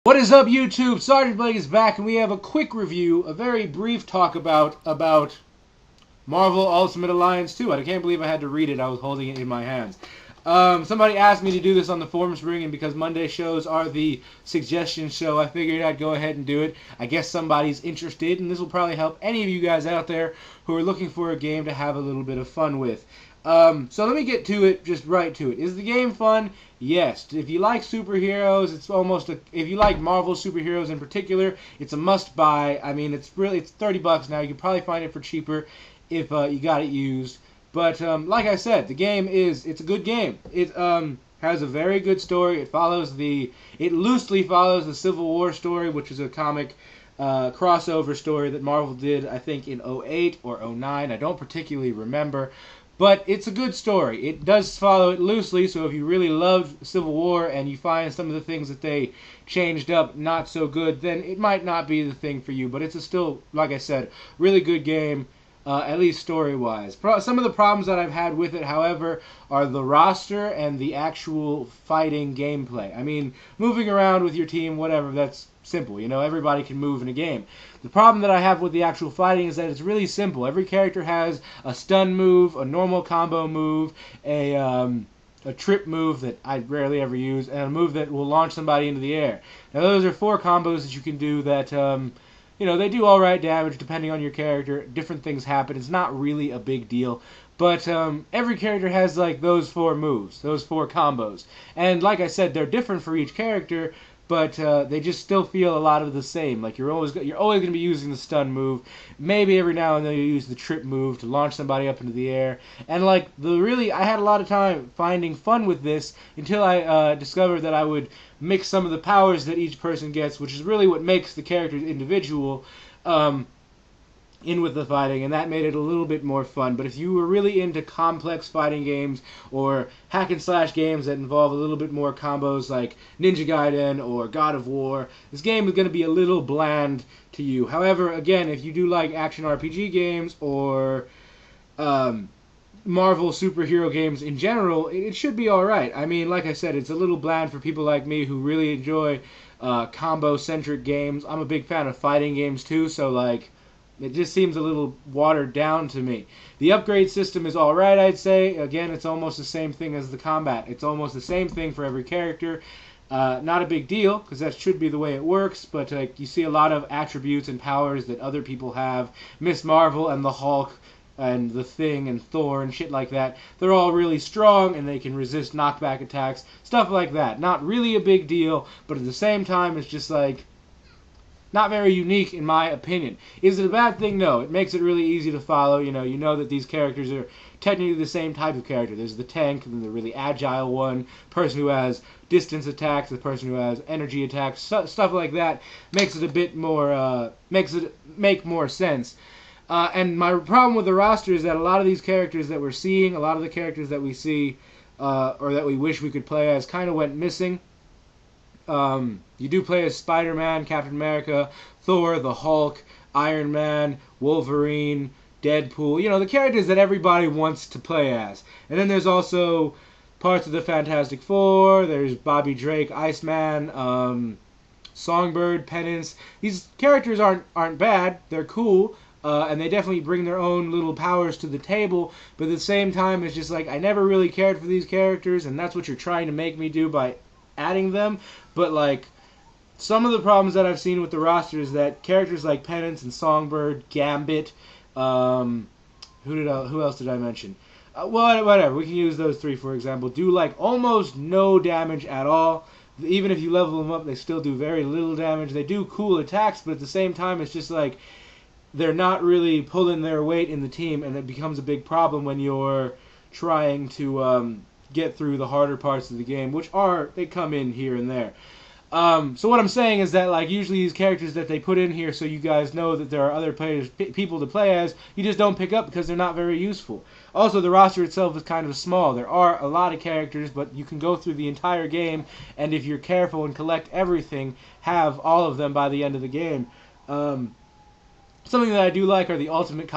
What is up, YouTube? Sergeant Blake is back, and we have a quick review, a very brief talk about Marvel Ultimate Alliance 2. I can't believe I had to read it. I was holding it in my hands. Somebody asked me to do this on the forum spring, and because Monday shows are the suggestion show, I figured I'd go ahead and do it. I guess somebody's interested, and this will probably help any of you guys out there who are looking for a game to have a little bit of fun with. So let me get to it, just right to it. Is the game fun? Yes. If you like superheroes, if you like Marvel superheroes in particular, it's a must-buy. I mean, it's $30 now. You can probably find it for cheaper if you got it used. But like I said, it's a good game. It has a very good story. It loosely follows the Civil War story, which is a comic crossover story that Marvel did, I think, in 2008 or 2009. I don't particularly remember. But it's a good story. It does follow it loosely, so if you really love Civil War and you find some of the things that they changed up not so good, then it might not be the thing for you. But it's still, like I said, really good game, at least story-wise. Some of the problems that I've had with it, however, are the roster and the actual fighting gameplay. I mean, moving around with your team, whatever, that's simple. You know, everybody can move in a game. The problem that I have with the actual fighting is that it's really simple. Every character has a stun move, a normal combo move, a trip move that I rarely ever use, and a move that will launch somebody into the air. Now, those are 4 combos that you can do that, you know, they do alright damage depending on your character. Different things happen. It's not really a big deal. But every character has, like, those 4 moves, those 4 combos. And like I said, they're different for each character, but they just still feel a lot of the same. Like, you're always going to be using the stun move. Maybe every now and then you use the trip move to launch somebody up into the air. And like, I had a lot of time finding fun with this until I discovered that I would mix some of the powers that each person gets, which is really what makes the characters individual, in with the fighting, and that made it a little bit more fun. But if you were really into complex fighting games or hack and slash games that involve a little bit more combos like Ninja Gaiden or God of War, this game is going to be a little bland to you. However, again, if you do like action RPG games or Marvel superhero games in general, it should be alright. I mean, like I said, it's a little bland for people like me who really enjoy combo-centric games. I'm a big fan of fighting games too, so like, it just seems a little watered down to me. The upgrade system is alright, I'd say. Again, it's almost the same thing as the combat. It's almost the same thing for every character. Not a big deal, because that should be the way it works, but you see a lot of attributes and powers that other people have. Miss Marvel and the Hulk and the Thing and Thor and shit like that. They're all really strong, and they can resist knockback attacks. Stuff like that. Not really a big deal, but at the same time, it's just like, not very unique in my opinion. Is it a bad thing? No. It makes it really easy to follow. You know that these characters are technically the same type of character. There's the tank, and the really agile one, person who has distance attacks, the person who has energy attacks, stuff like that. Makes it a bit more, makes it make more sense. And my problem with the roster is that a lot of these characters that we're seeing, a lot of the characters that we see, or that we wish we could play as, kind of went missing. You do play as Spider-Man, Captain America, Thor, the Hulk, Iron Man, Wolverine, Deadpool. You know, the characters that everybody wants to play as. And then there's also parts of the Fantastic Four. There's Bobby Drake, Iceman, Songbird, Penance. These characters aren't bad. They're cool. And they definitely bring their own little powers to the table. But at the same time, it's just like, I never really cared for these characters. And that's what you're trying to make me do by adding them. But like, some of the problems that I've seen with the roster is that characters like Penance and Songbird, Gambit, who else did I mention? Whatever, we can use those 3 for example, do like almost no damage at all. Even if you level them up, they still do very little damage. They do cool attacks, but at the same time, it's just like, they're not really pulling their weight in the team, and it becomes a big problem when you're trying to get through the harder parts of the game, which they come in here and there. So what I'm saying is that, like, usually these characters that they put in here so you guys know that there are other people to play as, you just don't pick up because they're not very useful. Also, the roster itself is kind of small. There are a lot of characters, but you can go through the entire game, and if you're careful and collect everything, have all of them by the end of the game. Something that I do like are the alternate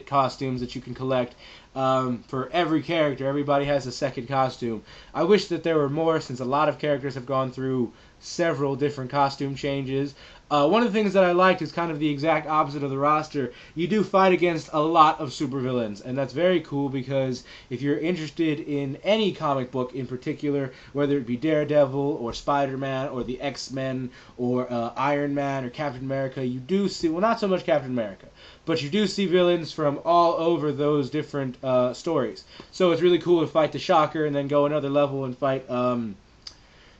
costumes that you can collect for every character. Everybody has a second costume. I wish that there were more, since a lot of characters have gone through several different costume changes. One of the things that I liked is kind of the exact opposite of the roster. You do fight against a lot of supervillains, and that's very cool because if you're interested in any comic book in particular, whether it be Daredevil or Spider-Man or the X-Men or Iron Man or Captain America, you do see, well, not so much Captain America, but you do see villains from all over those different stories. So it's really cool to fight the Shocker and then go another level and fight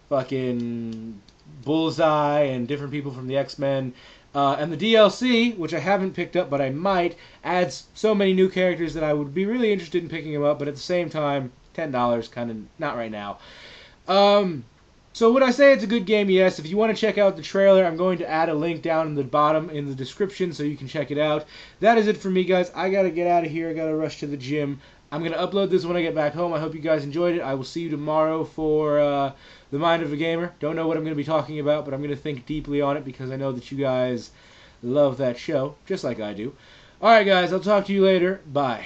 fucking Bullseye and different people from the X-Men. And the DLC, which I haven't picked up but I might, adds so many new characters that I would be really interested in picking them up, but at the same time, $10, kind of not right now. So would I say it's a good game? Yes. If you want to check out the trailer, I'm going to add a link down in the bottom in the description so you can check it out. That is it for me, guys. I got to get out of here. I got to rush to the gym. I'm going to upload this when I get back home. I hope you guys enjoyed it. I will see you tomorrow for The Mind of a Gamer. Don't know what I'm going to be talking about, but I'm going to think deeply on it because I know that you guys love that show, just like I do. Alright, guys. I'll talk to you later. Bye.